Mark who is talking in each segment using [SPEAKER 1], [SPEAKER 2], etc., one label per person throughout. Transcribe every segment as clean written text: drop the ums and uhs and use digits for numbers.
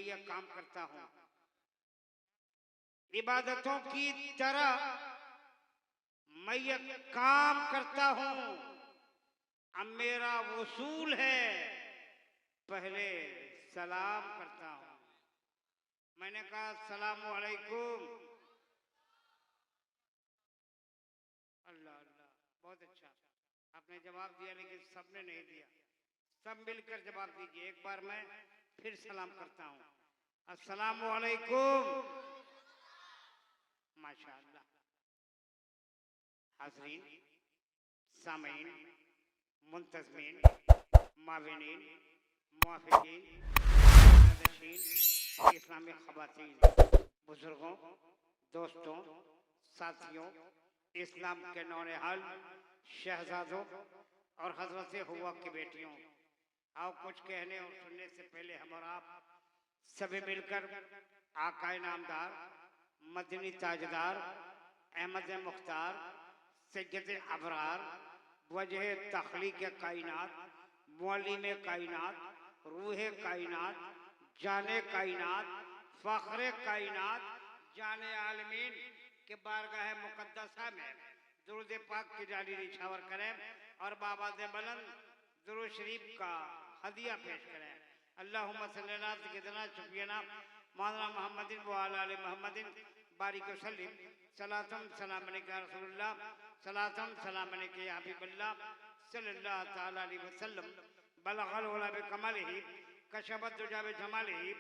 [SPEAKER 1] यह काम करता हूँ। इबादतों की तरह मैं यह काम करता हूँ। अब मेरा वसूल है, पहले सलाम करता हूँ। मैंने कहा अस्सलामु अलैकुम। अल्लाह अल्लाह, बहुत अच्छा, आपने जवाब दिया, लेकिन सबने नहीं दिया। सब मिलकर जवाब दीजिए। एक बार मैं फिर सलाम करता हूँ, अस्सलामु अलैकुम। माशाअल्लाह। हाज़रीन, सामीन, मुंतज़मीन, माविनीन, मुआफ़िकीन, नाज़रीन, इस्लामी ख़वातीन, बुजुर्गों, दोस्तों, साथियों, इस्लाम के नौनिहाल शहजादों और हज़रत हुआ की बेटियों, आओ कुछ कहने और सुनने से पहले हम और आप सभी मिलकर आकाए नामदार, मदनी ताजदार, अहमद मुख्तार, सैयद अबरार, वजह तख्लीक कायनात, मुअल्लिम कायनात, रूह कायनात, जाने कायनात, फ़ख्र कायनात, जाने आलमीन के बारगाह मुक़द्दसा में दुरूद पाक की जाली निछावर करें और बाबा दे बुलंद दुरूद शरीफ का हदिया पेश करें। अल्लाहुम्मा सल्ली अला सय्यिदना शुफीना मौलाना मुहम्मदिन व अला आलि मुहम्मदिन बारिक वसल्लिम। सलातम सलाम अलैका या रसूलल्लाह, सलातम सलाम अलैका या हबीबल्लाह सल्लल्लाहु तआला अलैहि वसल्लम। बलगल उला बिकमालिही, कशफत दुजा बिजमालिही,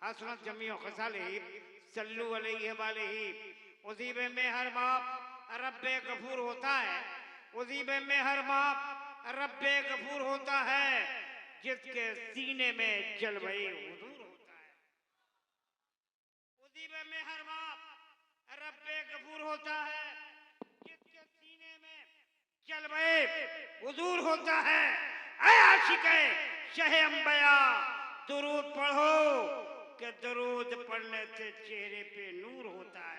[SPEAKER 1] हसनत जमीउ खसालिही, सल्लु अलैहि व अलैहि। उज़ीबे में हर बाप रब्बे गफूर होता है, उज़ीबे में हर बाप रब्बे गफूर होता है, जिसके सीने में जलवे हुजूर होता है। उज़ीबे में हर बाप रब्बे गफूर होता है, जिसके सीने में जलवे हुजूर होता है। ऐ आशिक़े शहे अंबिया, दुरूद पढ़ो कि दुरूद पढ़ने से चेहरे पे नूर होता है।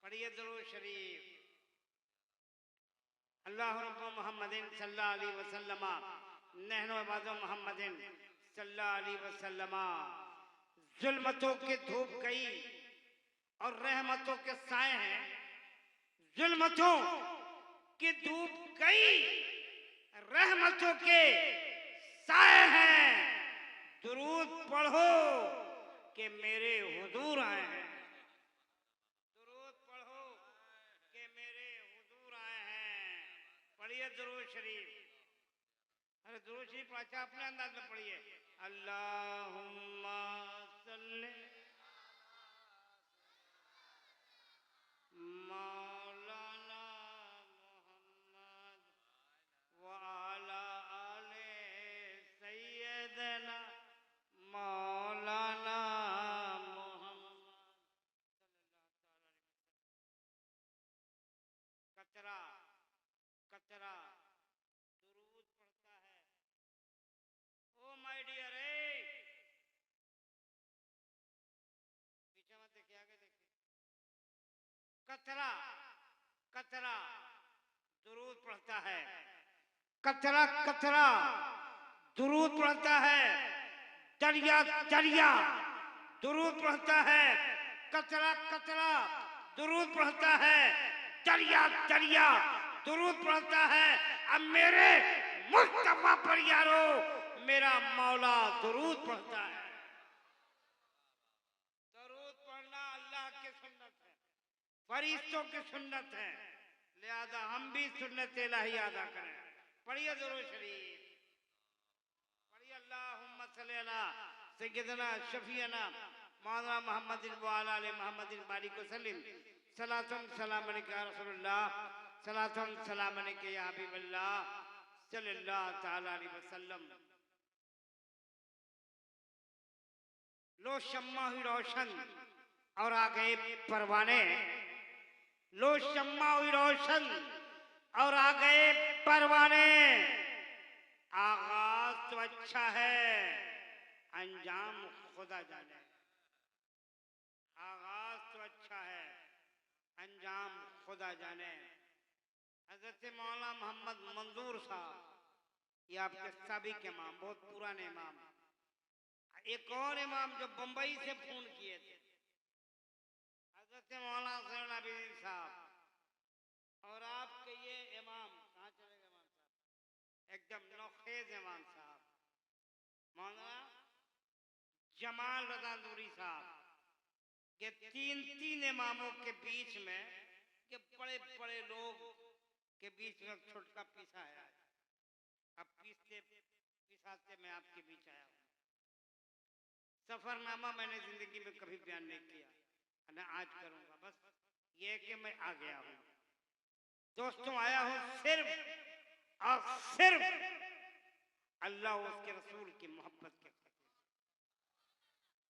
[SPEAKER 1] पढ़िए दुरूद शरीफ। अल्लाह रब्बु मुहम्मदिन सल्लल्लाहु अलैहि वसल्लम, नहनु इबादु मुहम्मदिन सल्लल्लाहु अलैहि वसल्लम। जुल्मतों की धूप गई और रहमतों के साए हैं। जुल्मतों की धूप गई, रहमतों के साए हैं। दुरूद पढ़ो कि मेरे हुजूर आए हैं। दुरूद पढ़ो कि मेरे हुजूर आए हैं। पढ़िए दुरूद शरीफ। अरे दुरूद शरीफ अच्छा अपने अंदाज में पढ़िए। अल्लाहुम्मा सल्ली मौलाना मुहम्मद व अला आले सय्यदना मौलाना मुहम्मद। कतरा कतरा दुरूद पढ़ता है। ओ माय डियर, पीछे मत देखिए, आगे देखिए। कतरा कतरा दुरूद पढ़ता है। कतरा कतरा दुरूद पढ़ता है। दरिया दरिया दुरूद पढ़ता है। कतरा कतरा दुरूद पढ़ता है। दरिया दरिया दुरूद पढ़ता है। अब मेरे मुस्तफा पर यारो मेरा मौला दुरूद पढ़ता है। दुरूद पढ़ना अल्लाह की सुन्नत है, फरिश्तों की सुन्नत है, लिहाजा हम भी सुन्नत इलाही अदा करें। पढ़िए दुरूद शरीफ। पढ़िए अल्लाहुम्मा सल्ली अला सय्यिदना शफीअना मौलाना मुहम्मदिन व अला आलि मुहम्मदिन बारिक वसल्लिम। सलातम सलाम अलैका या रसूलल्लाह, सलातम सलाम अलैका या हबीबल्लाह सल्लल्लाहु तआला अलैहि वसल्लम। लो शम्मा हुई रोशन और आ गए परवाने। लो शम्मा हुई रोशन और आ गए परवाने। आगाज तो अच्छा है, अंजाम खुदा जाने। आगाज तो अच्छा है, अंजाम खुदा जाने। हज़रत मौलाना मोहम्मद मंजूर साहब, ये आपके साबिक इमाम, बहुत पुराने इमाम, एक और इमाम जो बंबई से फोन किए थे, हजरत मौलाना सैयद आबिदीन साहब। और आपके ये इमाम कहाँ चले गए इमाम साहब, एकदम नौखेज इमाम साहब, मौलाना जमाल रजा नूरी साहब। ये तीन इमामों के बीच में, ये बड़े बड़े लोग के बीच में छोटा पीसा है। अब पिसाते मैं आपके बीच आया हूँ। सफरनामा मैंने जिंदगी में कभी बयान नहीं किया, मैं आज करूंगा। बस ये कि मैं आ गया हूँ दोस्तों, आया हूँ सिर्फ और सिर्फ अल्लाह और उसके रसूल की मोहब्बत के खातिर,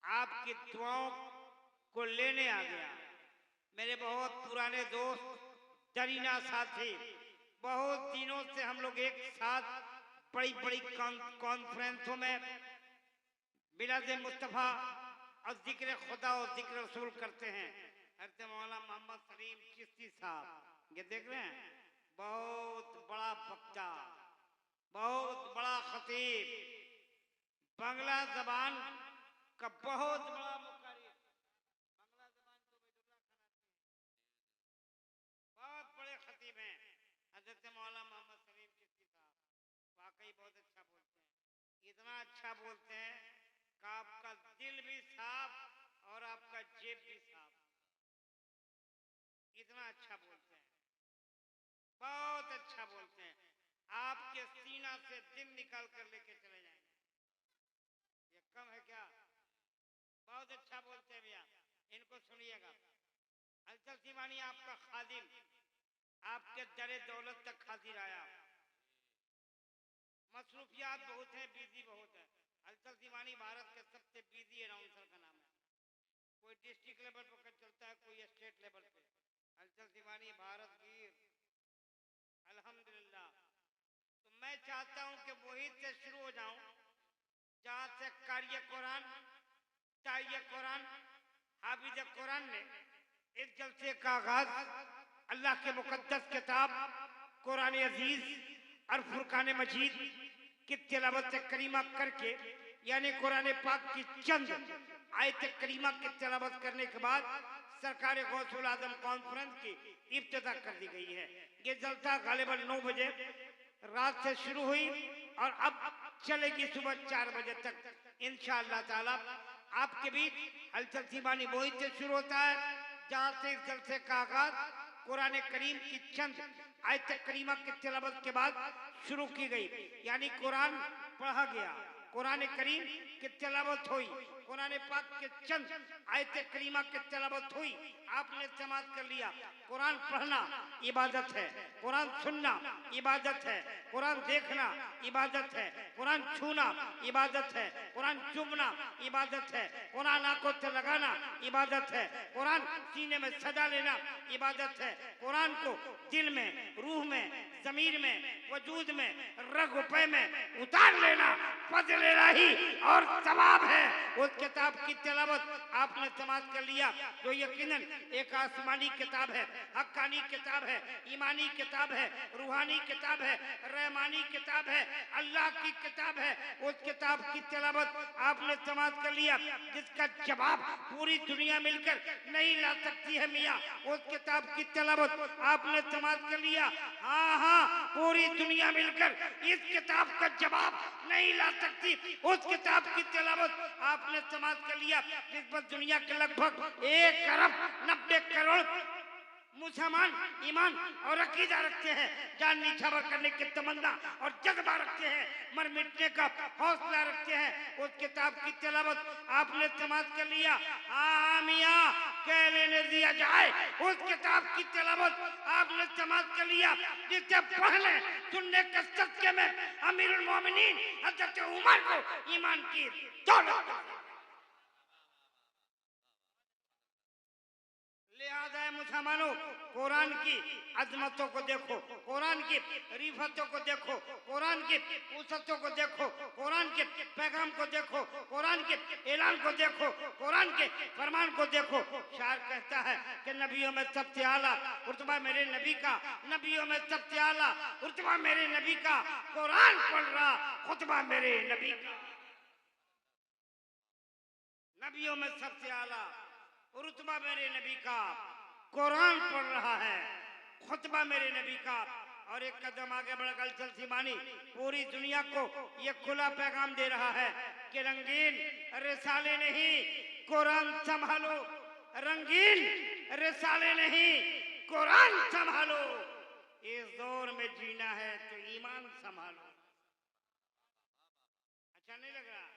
[SPEAKER 1] आपकी दुआओं को लेने आ गया। मेरे बहुत पुराने दोस्त, दरीना साथी, बहुत दिनों से हम लोग एक साथ बड़ी बड़ी कॉन्फ्रेंसों में मिलाद मुस्तफ़ा और जिक्र खुदा और जिक्र रसूल करते हैं। हज़रत मौलाना मोहम्मद सलीम चिश्ती साहब, ये देख रहे हैं, बहुत बड़ा वक्ता, बहुत बड़ा खतीब, बांग्ला जबान का बहुत बड़ा मुकारी, बांग्ला जबान को बहुत बड़े खतीब हैं हज़रत मौलाना मोहम्मद सलीम चिश्ती साहब। वाकई बहुत अच्छा बोलते हैं, इतना अच्छा बोलते हैं कि आपका दिल भी साफ और आपका जेब भी साफ, इतना अच्छा बोलते हैं, बहुत अच्छा बोलते हैं। आपके सीना से दिल निकाल कर लेके चले जाएंगे, ये कम है क्या? बहुत अच्छा बोलते हैं भैया, इनको सुनिएगा। हलचल सीमानी आपका खादिम, आपके दरे दौलत तक खातिर आया। मसरूफियात बहुत है, बिजी बहुत है। हलचल सीमानी भारत के सबसे बिजी अनाउंसर का नाम है। कोई डिस्ट्रिक्ट लेवल पर चलता है, कोई स्टेट लेवल पे। हलचल सीमानी भारत की अल्हम्दुलिल्लाह। तो मैं चाहता हूं कि वहीं से शुरू हो जाऊं जहां से कार्य कुरान, ताइय कुरान, हाफिज कुरान ने इस जलसे का आगाज अल्लाह के मुकद्दस किताब कुरान अजीज और फुरकान मजीद की तिलावत करीमा करके, यानी कुरान पाक की चंद आयत करीमा की तिलावत करने के बाद सरकार गौसुल आजम कॉन्फ्रेंस की इब्तिदा कर दी गई है। ये जलसा गालिबन 9 बजे रात से शुरू हुई और अब चलेगी सुबह 4 बजे तक इंशाअल्लाह ताला। आपके बीच हलचल सीमानी मोहित से शुरू होता है, जहां से इस जलसे का आगाज कुरान करीम की चंद आयत करीमा की तिलावत के बाद शुरू की गई, यानी कुरान पढ़ा गया, कुरान करीम की तिलावत हुई, कुरान पाक के चंद आयत करीमा की तिलावत हुई, आपने समाप्त कर लिया। कुरान पढ़ना इबादत है, कुरान सुनना इबादत है, कुरान देखना इबादत है, कुरान छूना इबादत है, कुरान चूमना इबादत है, कुरान आंखों से लगाना इबादत है, कुरान सीने में सजा लेना इबादत है, कुरान को दिल में, रूह में, जमीर में, वजूद में, रग पे में उतार लेना फजल इलाही और सवाब है। उस किताब की तिलावत आपने समाप्त कर लिया, जो यकीनन एक आसमानी किताब है, हक्कानी किताब है, ईमानी किताब है, रूहानी किताब है, रहमानी किताब है, अल्लाह की किताब है। उस किताब की तिलावत आपने समाप्त कर लिया, जिसका जवाब पूरी दुनिया मिलकर नहीं ला सकती है मियाँ। उस किताब की तिलावत आपने समाप्त कर लिया, हाँ हाँ, पूरी दुनिया मिलकर इस किताब का जवाब नहीं ला सकती। उस किताब की तिलावत आपने समाप्त कर लिया, जिस पर दुनिया के लगभग 1 अरब 90 करोड़ मुसलमान ईमान और अकीदा रखते हैं, जान निछावर करने की तमन्ना और जज्बा रखते हैं, मर मिटने का हौसला रखते हैं। उस किताब की तिलावत आपने समाप्त कर लिया, हाँ मियाँ, कह लेने दिया जाए, उस किताब की तिलावत आपने समाप्त कर लिया, जिससे पढ़ने सुनने के सदके में अमीरुल मोमिनीन हज़रत उमर को ईमान की दौलत। लिहाजा मुसलमानों, कुरान की अजमतों को देखो, कुरान की रिफतों को देखो, कुरान की उसतों को देखो, कुरान के पैगाम को देखो, कुरान के ऐलान को देखो, कुरान के फरमान को देखो। शायर कहता है कि नबियों में सबसे आला रुतबा मेरे नबी का, नबियों में सबसे आला रुतबा मेरे नबी का, कुरान पढ़ रहा खुतबा मेरे नबी का। नबियों में सबसे आला रुतबा मेरे नबी का, कुरान पढ़ रहा है, खुतबा मेरे नबी का। और एक कदम आगे बढ़कर चल सीमानी पूरी दुनिया को ये खुला पैगाम दे रहा है कि रंगीन रिसाले नहीं, कुरान संभालो। रंगीन रिसाले नहीं, कुरान संभालो। इस दौर में जीना है तो ईमान संभालो। अच्छा नहीं लग रहा?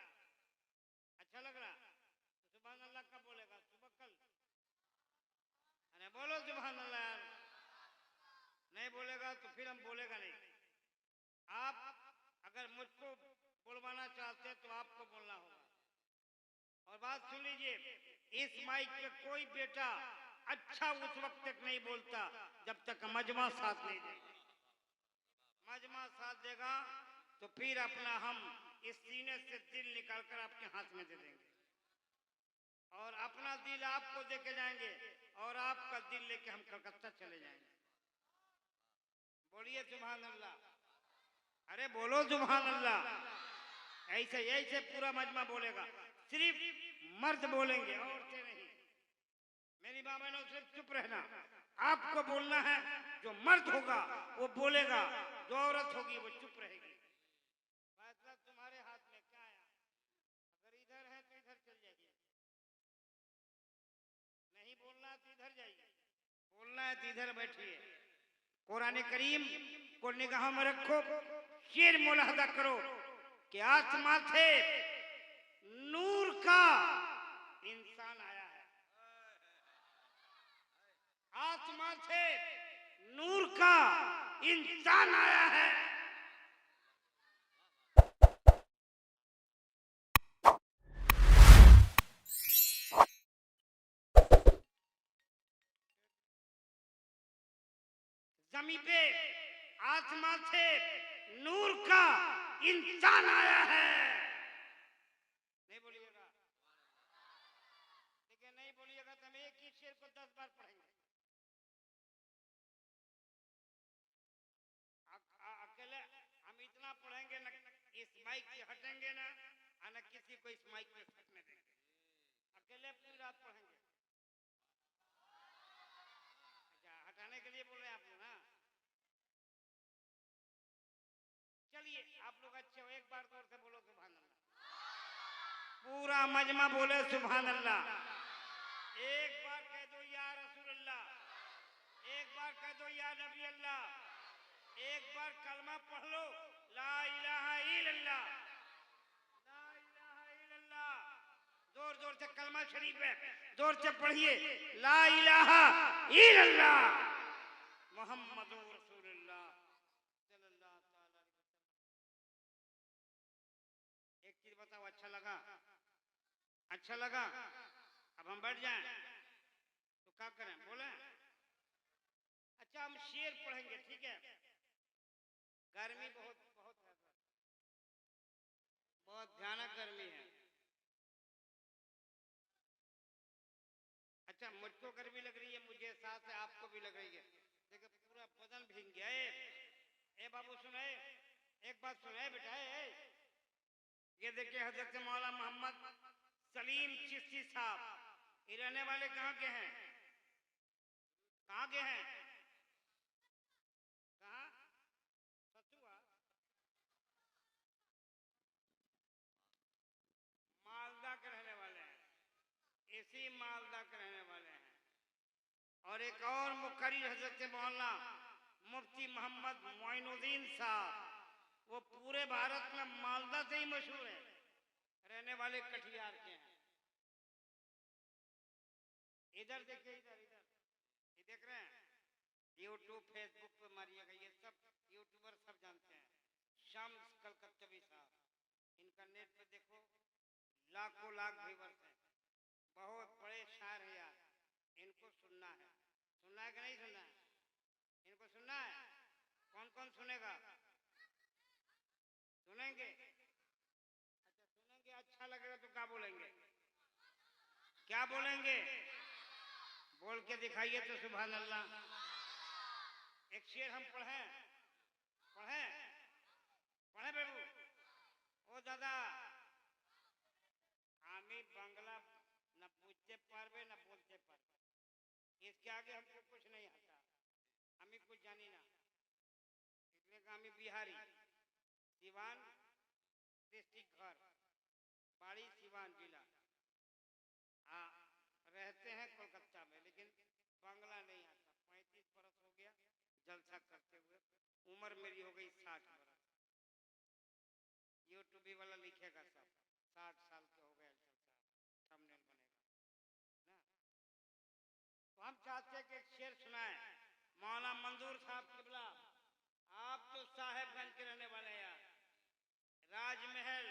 [SPEAKER 1] अच्छा लग रहा? तो सुभान अल्लाह कब बोलेगा? सुबह कल? अरे बोलो सुभान अल्लाह यार। नहीं बोलेगा तो फिर हम बोलेगा नहीं। आप अगर मुझको बुलवाना चाहते हैं तो आपको बोलना होगा। और बात सुन लीजिए, इस माइक पे कोई बेटा अच्छा उस वक्त तक नहीं बोलता जब तक मजमा साथ नहीं देगा। मजमा साथ देगा तो फिर अपना हम इस सीने से दिल निकालकर आपके हाथ में दे देंगे और अपना दिल आपको देके जाएंगे और आपका दिल लेके हम कलकत्ता चले जाएंगे। बोलिए सुभान अल्लाह। अरे बोलो सुभान अल्लाह। ऐसे ऐसे पूरा मजमा बोलेगा, सिर्फ मर्द बोलेंगे, औरतें नहीं। मेरी माँ बहनों सिर्फ चुप रहना। आपको बोलना है, जो मर्द होगा वो बोलेगा, जो औरत होगी वो चुप रहेगी। फैसला तुम्हारे हाथ में। क्या आया? अगर इधर है तो इधर चल जाइए, नहीं बोलना तो इधर जाइए, बोलना है तो इधर बैठिए। कुरान करीम को निगाह में रखो, शेर मुलाहजा करो कि आसमां से नूर का इंसान आया है। आसमां से नूर का इंसान आया है। जमीन पे आसमां से नूर का इंसान आया है। नहीं बोलिएगा? ठीक है, नहीं बोलिएगा तो हम एक ही शेर को 10 बार पढ़ेंगे। अकेले हम इतना पढ़ेंगे ना, इस माइक से हटेंगे ना, और न किसी को इस माइक में फटने देंगे। अकेले पूरी रात पढ़ेंगे। अच्छा, हटाने के लिए बोल रहे हैं आप लोग ना? चलिए आप लोग अच्छे हो, एक बार जोर से बोलो सुभान अल्लाह। पूरा मजमा बोले सुभान अल्लाह। एक बार कह दो या रसूल अल्लाह, एक बार कह दो या नबी अल्लाह, एक बार कलमा पढ़ लो, ला इलाहा इल्लल्लाह, ला इलाहा इल्लल्लाह। जोर जोर से कलमा शरीफ है, जोर से पढ़िए, ला इलाहा इल्लल्लाह मुहम्मदुर रसूलुल्लाह सल्लल्लाहु अलैहि वसल्लम। एक चीज बताओ, अच्छा लगा? अच्छा लगा? अब हम बैठ जाएं तो क्या करें? बोले? अच्छा हम शेर पढ़ेंगे, ठीक है? गर्मी बहुत बहुत है, बहुत भयानक गर्मी है। अच्छा मुझको गर्मी लग रही है, मुझे साथ है आपको भी लग रही है। देखो पूरा बदन भीग गया। ए बाबू सुने, एक बात सुने बेटा। ये देखिए हजरत मौला मोहम्मद सलीम चिश्ती साहब, ये रहने वाले कहाँ के हैं? कहाँ के हैं? कहाँ? सतुआ मालदा के रहने वाले हैं, इसी मालदा के रहने वाले हैं। और एक और मुकर्रिर हजरत मौलाना मुफ्ती मोहम्मद मोइनुद्दीन साहब, वो पूरे भारत में मालदा से ही मशहूर है, रहने वाले कटिहार के हैं। इधर देखिए, इधर इधर ये देख रहे हैं? यूट्यूब फेसबुक पे मारिएगा, ये सब यूट्यूबर सब जानते हैं। शम्स कलकत्तवी साहब, इनका नेट पे देखो, लाखों लाख व्यूअर्स हैं। बहुत बड़े शायर हैं यार, इनको सुनना है। सुनना है कि नहीं सुनना है? इनको सुनना है। कौन कौन सुनेगा? सुनेंगे? अच्छा सुनेंगे, अच्छा लगेगा तो क्या बोलेंगे? क्या बोलेंगे? बोल के दिखाइए तो सुभान अल्लाह। एक शेर हम पढ़ें, पढ़ें पढ़े बेबू। ओ दादा, আমি বাংলা पूछते पारबे ना बोलते पारबे, इसके आगे हमको कुछ नहीं आता, हमें कुछ जानी ना। इसलिए हम बिहारी, सिवान डिस्ट्रिक्ट घर, बाड़ी सिवान जिला। हाँ, रहते हैं कोलकाता में, लेकिन बांग्ला नहीं आता। 35 बरस हो गया जलसा करते हुए, उम्र मेरी हो गई 60 बरस। यूट्यूब वाला लिखेगा सब 60 साल के हो गए, थंबनेल बनेगा ना। तो हम चाहते हैं कि एक शेर सुनाए। मौलाना मंजूर साहब किबला, आप तो साहेबगंज के रहने वाले हैं यार। राजमहल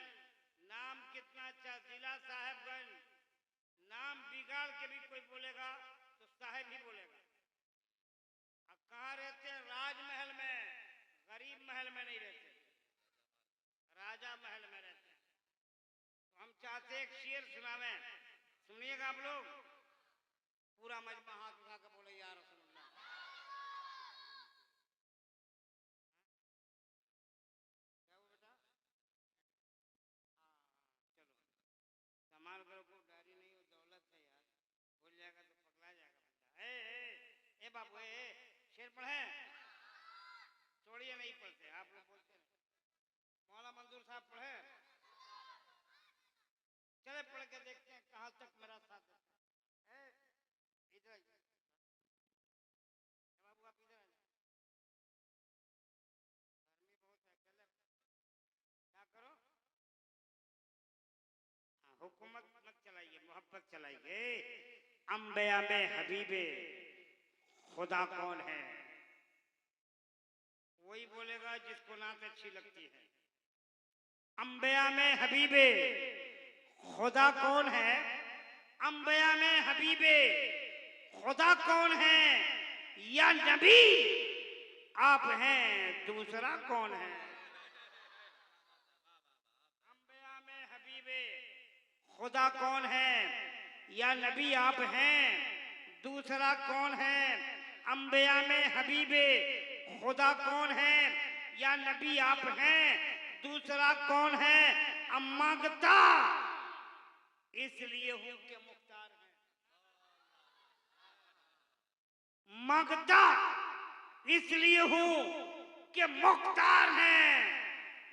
[SPEAKER 1] नाम कितना अच्छा, जिला साहेबगंज, नाम बिगाड़ के भी कोई बोलेगा तो साहेब ही बोलेगा। अब कहाँ रहते हैं? राजमहल में, गरीब महल में नहीं रहते, राजा महल में रहते हैं। तो हम चाहते एक शेर सुनावे, सुनिएगा आप लोग। पूरा मजमा हाथ उठा के बोले या रसूलुल्लाह। क्या हुआ बेटा? चलो संभाल करो, को गाड़ी नहीं हो, दौलत है यार, भूल जाएगा तो पगला जाएगा बंदा। ए बाबू, शेर पढ़े? छोड़िए, नहीं पढ़ते आप लोग, बोलते नहीं। मौलाना मंजूर साहब पढ़े, चले पढ़ के देखते हैं कहाँ तक मेरा साथ देते हैं। इधर बाबू, आप इधर आ जाए, गर्मी बहुत है, चले क्या करो। हुकूमत मत चलाइए, मोहब्बत चलाइए। अंबिया में हबीबे खुदा कौन है? वही बोलेगा जिसको नात अच्छी लगती है। अंबिया में हबीबे खुदा कौन है? अंबिया में हबीबे खुदा कौन है? या नबी आप हैं, दूसरा कौन है? अंबिया में हबीबे खुदा कौन है? या नबी आप हैं, दूसरा कौन है? अंबिया में हबीबे खुदा कौन है? या नबी आप हैं, दूसरा कौन है? मांगता इसलिए हूं कि मुख्तार है, मांगता इसलिए हूं कि मुख्तार है,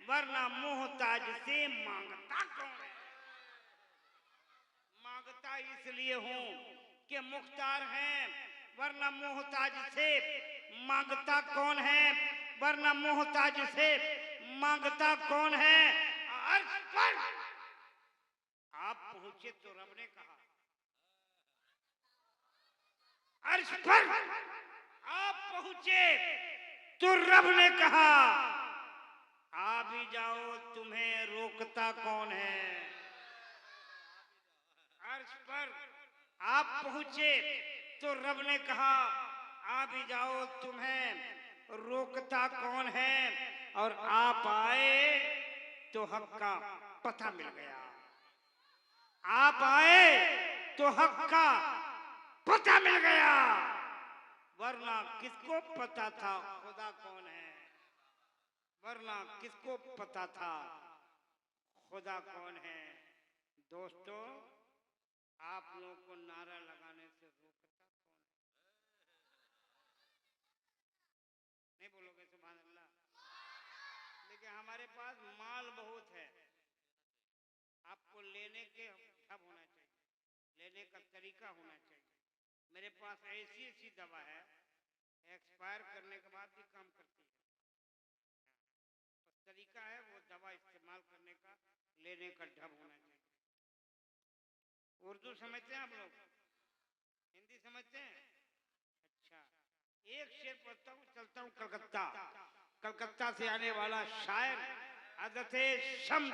[SPEAKER 1] वरना मोहताज से मांगता कौन है? मांगता इसलिए हूं कि मुख्तार है, वरना मोहताज से मांगता कौन है? वरना मोहताज से मांगता कौन है? अर्श पर आप पहुंचे तो रब ने कहा, अर्श पर आप पहुंचे तो रब ने कहा, आ भी जाओ तुम्हें रोकता कौन है? अर्श पर आप पहुंचे तो रब ने कहा, आ भी जाओ तुम्हें रोकता कौन है? और आप आए तो हक का पता मिल गया। आप आए तो हक का पता मिल गया, वरना किसको पता था खुदा कौन है? वरना किसको पता था खुदा कौन है? दोस्तों, आप लोगों को नारा लगाने से रोकता कौन है? नहीं बोलोगे सुभान अल्लाह? लेकिन हमारे पास माल बहुत है, आपको लेने के ढब होना चाहिए, लेने का तरीका होना चाहिए। मेरे पास ऐसी ऐसी दवा है, एक्सपायर करने के बाद भी काम करती है। तो तरीका है वो दवा इस्तेमाल करने का, लेने का ढब होना चाहिए। उर्दू समझते हैं आप लोग? हिंदी समझते हैं? अच्छा, एक शेर पढ़ता हूँ, चलता हूँ कलकत्ता। कलकत्ता से आने वाला शायर हज़रत शम्स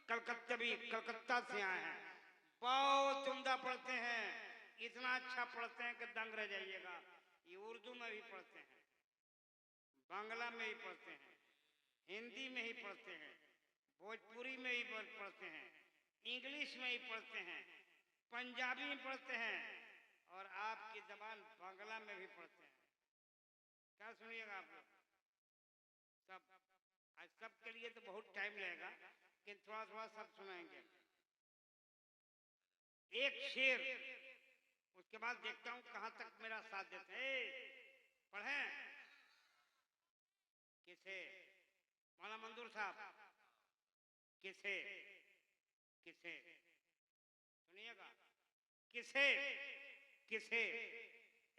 [SPEAKER 1] कलकत्तवी, कलकत्ता से आए हैं। बहुत उम्दा पढ़ते हैं, इतना अच्छा पढ़ते हैं कि दंग रह जाइएगा। ये उर्दू में भी पढ़ते हैं, बांग्ला में भी पढ़ते हैं, हिंदी में ही पढ़ते हैं, भोजपुरी में ही पढ़ते हैं, इंग्लिश में ही पढ़ते हैं, पंजाबी में पढ़ते हैं, और आपकी जबान बांग्ला में भी पढ़ते हैं। क्या सुनिएगा आप लोग सब? आज सब के लिए तो बहुत टाइम लगेगा, लेकिन थोड़ा थोड़ा सब सुनाएंगे। एक शेर, उसके बाद देखता हूं कहां तक मेरा साथ देते हैं। पढ़े किसे? मौलाना मंजूर साहब, किसे किसे सुनिएगा, किसे किसे,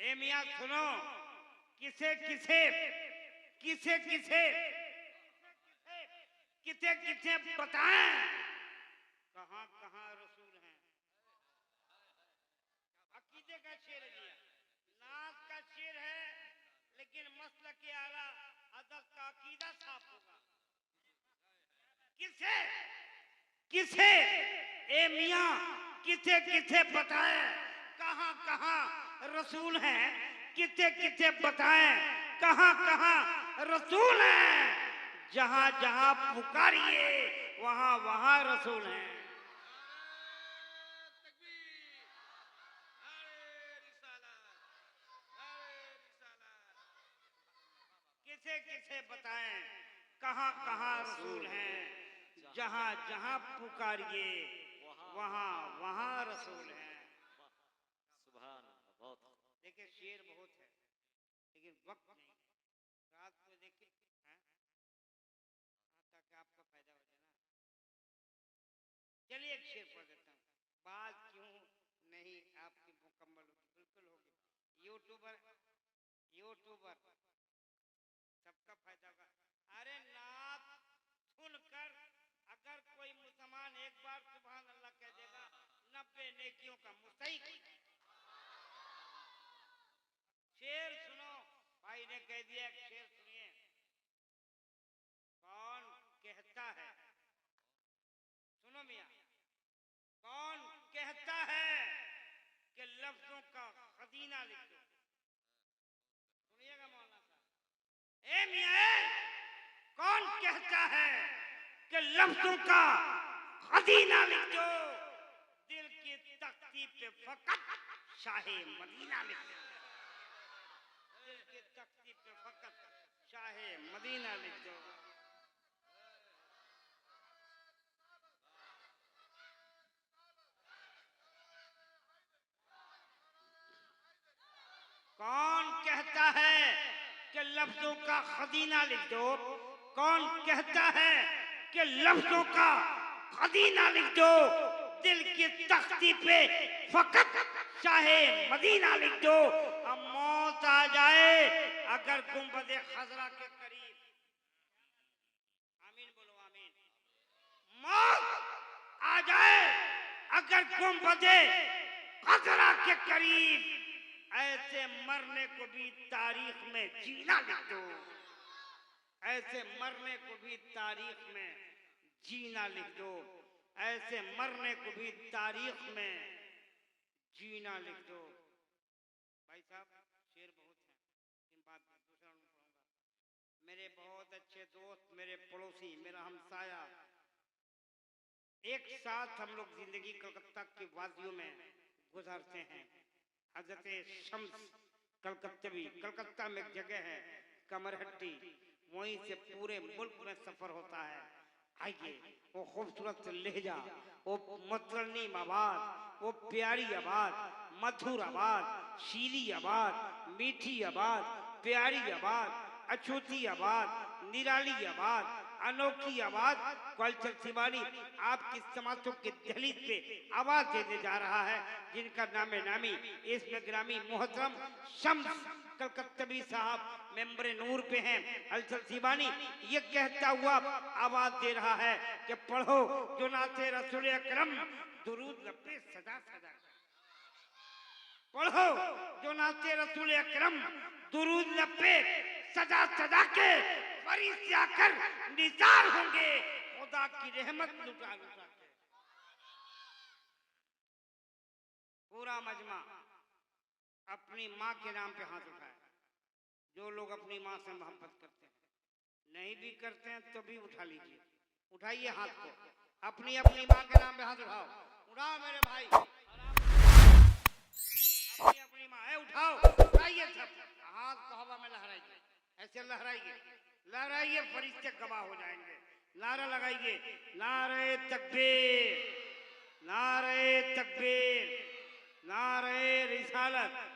[SPEAKER 1] ए मियां सुनो, किसे किसे किसे किसे किसे किसे बताएं कहां कहां रसूल हैं। अकीदे का शेर है दिया, नात का शेर है, लेकिन मसलक के आला अदब का अकीदा साफ होगा। किसे किसे, ए मियां किसे किसे बताएं कहां कहां रसूल हैं, किसे किसे बताएं कहां कहां रसूल हैं। जहां जहां पुकारिए वहां वहां रसूल हैं। किसे किसे बताएं कहां कहां रसूल हैं, जहां जहां पुकारिए वहां वहां रसूल हैं।
[SPEAKER 2] सुभान बहुत।
[SPEAKER 1] देखिए शेर बहुत है लेकिन वक्त नहीं, रात को देखिए हैं ताकि आपका फायदा हो जाए ना। चलिए एक शेर पढ़ देता हूँ, बात क्यों नहीं आपकी मुकम्मल होगी, बिल्कुल होगी। यूट्यूबर यूट्यूबर सबका फायदा होगा। अरे नात सुनकर अगर कोई मुसलमान एक बार सुभान अल्लाह कह देगा 90 नेकियों का मुस्तहिक। शेर सुनो, भाई ने कह दिया एक शेर सुनिए। कौन कहता है, सुनो मियां, कौन कहता है कि लफ्जों का खजीना लिख दो। सुनिएगा मौलाना साहब, ए मियां कौन कहता है कि लफ्जों का खजीना लिख दो, दिल की तख्ती पे फकत शाहे मदीना लिख दो। दिल की तख्ती पे फकत शाहे मदीना लिख दो। कौन कहता है कि लफ्जों का खजीना लिख दो, कौन कहता है कि लफ्जों का खजीना लिख दो, दिल की तख्ती पे फकत चाहे मदीना लिख दो। अब मौत आ जाए अगर गुंबदे खजरा के करीब, आमीन बोलो आमीन। मौत आ जाए अगर गुंबदे खजरा के करीब, ऐसे मरने को भी तारीख में जीना लिख दो। ऐसे मरने को भी तारीख में जीना लिख दो। ऐसे मरने को भी तारीख में जीना लिख दो। भाई साहब शेर बहुत हैं, इन बात दूसरा नहीं पढ़ूंगा। मेरे बहुत अच्छे दोस्त, मेरे पड़ोसी, मेरा हमसाया, एक साथ हम लोग जिंदगी कलकत्ता की वादियों में गुजारते हैं। हजरत शम्स कलकत्ता में एक जगह है कमरहट्टी, वहीं से पूरे मुल्क में सफर होता है। आइए वो खूबसूरत लहजा, वो मतरनीम आवाज, वो प्यारी आवाज, मधुर आवाज, शीली आवाज, मीठी आवाज, प्यारी आवाज, अछूती आवाज, निराली आवाज, अनोखी आवाज, कल्चर शिवानी आपकी समातों की दहलीज पे आवाज देने जा रहा है, जिनका नामे नामी इसमें ग्रामी मोहतरम शम्स कलकत्तवी साहब मेंबर नूर पे हैं। हलचल शिवानी ये कहता हुआ आवाज दे रहा है कि पढ़ो जो नाते रसूल अकरम दुरूद लपे सदा सदा, पढ़ो जो नाते रसूल अकरम दुरूद लपे सदा सदा के फरिश्ते आकर निसार होंगे खुदा की रहमत लुटा लुटा के। पूरा मजमा अपनी माँ के नाम पे हाथ उठाए। जो लोग अपनी माँ से मोहब्बत करते हैं, नहीं भी करते हैं तो भी उठा लीजिए, उठाइए हाथ को, अपनी अपनी माँ के नाम पे हाथ उठाओ, उठाओ मेरे भाई, अपनी अपनी माँ है, उठाओ, उठाइए सब, हाथ को हवा में लहराइए, ऐसे लहराइए, लहराइए, फरिश्ते गवाह हो जाएंगे। नारा लगाइए, नारे तकबीर, नारे तकबीर, नारे रिसालत।